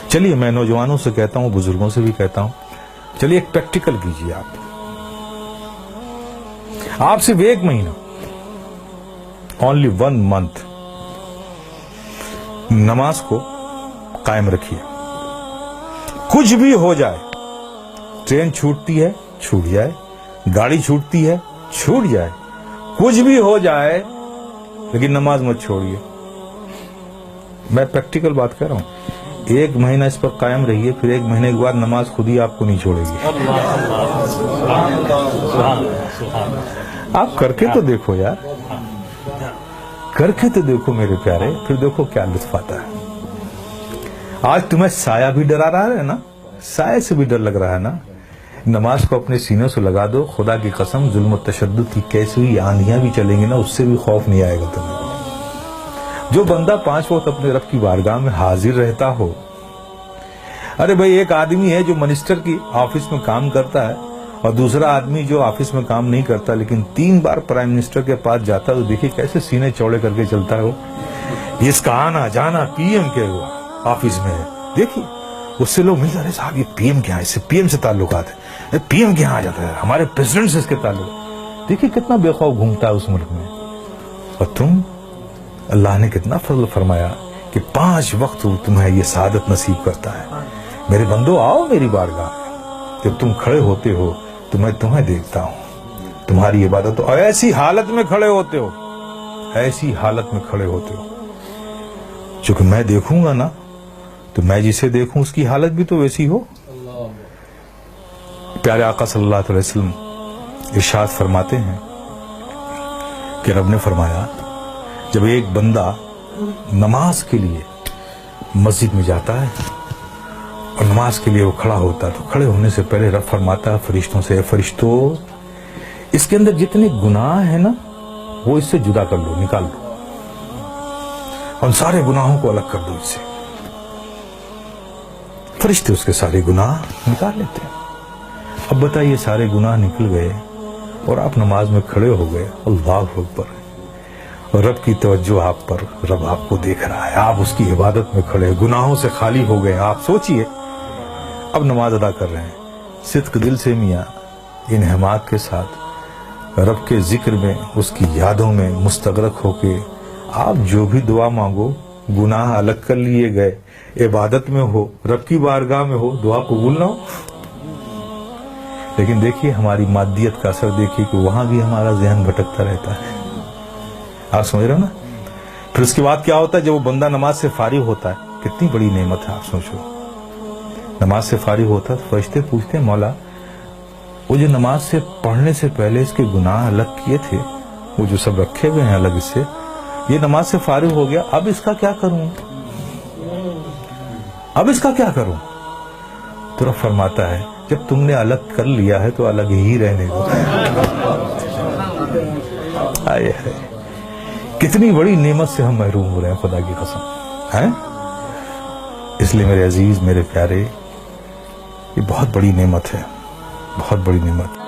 چلیے میں نوجوانوں سے کہتا ہوں، بزرگوں سے بھی کہتا ہوں، چلیے ایک پریکٹیکل کیجیے آپ صرف 1 مہینہ، only 1 month نماز کو قائم رکھیے. کچھ بھی ہو جائے، ٹرین چھوٹتی ہے چھوٹ جائے، گاڑی چھوٹتی ہے چھوٹ جائے، کچھ بھی ہو جائے لیکن نماز مت چھوڑیے. میں پریکٹیکل بات کر رہا ہوں. 1 مہینہ اس پر قائم رہیے، پھر 1 مہینے کے بعد نماز خود ہی آپ کو نہیں چھوڑے گی. آپ کر کے تو دیکھو یار، کر کے تو دیکھو میرے پیارے، پھر دیکھو کیا لطف آتا ہے. آج تمہیں سایہ بھی ڈرا رہا ہے نا، سایہ سے بھی ڈر لگ رہا ہے نا. نماز کو اپنے سینے سے لگا دو. خدا کی قسم، ظلم و تشدد کی کیسی آندھیاں بھی چلیں گی نا، اس سے بھی خوف نہیں آئے گا تمہیں. جو بندہ 5 وقت اپنے رب کی بارگاہ میں حاضر رہتا ہو. ارے بھائی، ایک آدمی ہے جو منسٹر کی آفس میں کام کرتا ہے، اور دوسرا آدمی جو آفس میں کام نہیں کرتا لیکن 3 بار پرائم منسٹر کے پاس جاتا ہے. تو دیکھیے کیسے سینے چوڑے کر کے چلتا ہے وہ. اس کا آنا جانا پی ایم کے آفس میں ہے. دیکھیے اس سے لوگ ملتے، ارے صاحب یہ پی ایم کے یہاں، اس سے پی ایم سے تعلقات ہے، پی ایم کے یہاں آ جاتا ہے، ہمارے پریزیڈنٹ سے اس کے تعلق. دیکھیے کتنا بے خوف گھومتا ہے اس ملک میں. اور تم، اللہ نے کتنا فضل فرمایا کہ 5 وقت تمہیں یہ سعادت نصیب کرتا ہے. میرے بندو، آؤ میری بارگاہ میں. جب تم کھڑے ہوتے ہو تو میں تمہیں دیکھتا ہوں، تمہاری عبادت. اور ایسی حالت میں کھڑے ہوتے ہو، ایسی حالت میں کھڑے ہوتے ہو چونکہ میں دیکھوں گا نا، تو میں جسے دیکھوں اس کی حالت بھی تو ویسی ہو. پیارے آقا صلی اللہ علیہ وسلم ارشاد فرماتے ہیں کہ رب نے فرمایا، جب ایک بندہ نماز کے لیے مسجد میں جاتا ہے اور نماز کے لیے وہ کھڑا ہوتا ہے، تو کھڑے ہونے سے پہلے رب فرماتا ہے فرشتوں سے، فرشتوں، اس کے اندر جتنے گناہ ہیں نا وہ اس سے جدا کر لو، نکال لو، ان سارے گناہوں کو الگ کر دو اس سے. فرشتے اس کے سارے گناہ نکال لیتے ہیں. اب بتائیے، سارے گناہ نکل گئے اور آپ نماز میں کھڑے ہو گئے. اللہ اکبر. اور رب کی توجہ آپ پر، رب آپ کو دیکھ رہا ہے، آپ اس کی عبادت میں کھڑے، گناہوں سے خالی ہو گئے. آپ سوچئے اب نماز ادا کر رہے ہیں صدق دل سے، میاں انہماک کے ساتھ، رب کے ذکر میں، اس کی یادوں میں مستغرق ہو کے. آپ جو بھی دعا مانگو، گناہ الگ کر لیے گئے، عبادت میں ہو، رب کی بارگاہ میں ہو، دعا قبول نہ ہو. لیکن دیکھیے ہماری مادیت کا اثر دیکھیے کہ وہاں بھی ہمارا ذہن بھٹکتا رہتا ہے. آپ سمجھ رہے ہو نا. پھر اس کے بعد کیا ہوتا ہے، جب وہ بندہ نماز سے فارغ ہوتا ہے، کتنی بڑی نعمت ہے. آپ سوچو، نماز سے فارغ ہوتا ہے تو فرشتے پوچھتے ہیں، مولا وہ جو نماز سے پڑھنے سے پہلے اس کے گناہ الگ کیے تھے، وہ جو سب رکھے ہوئے ہیں الگ، اس سے یہ نماز سے فارغ ہو گیا، اب اس کا کیا کروں، اب اس کا کیا کروں. تو رب فرماتا ہے، جب تم نے الگ کر لیا ہے تو الگ ہی رہنے دو. آئے ہے، کتنی بڑی نعمت سے ہم محروم ہو رہے ہیں، خدا کی قسم ہے. اس لیے میرے عزیز، میرے پیارے، یہ بہت بڑی نعمت ہے، بہت بڑی نعمت.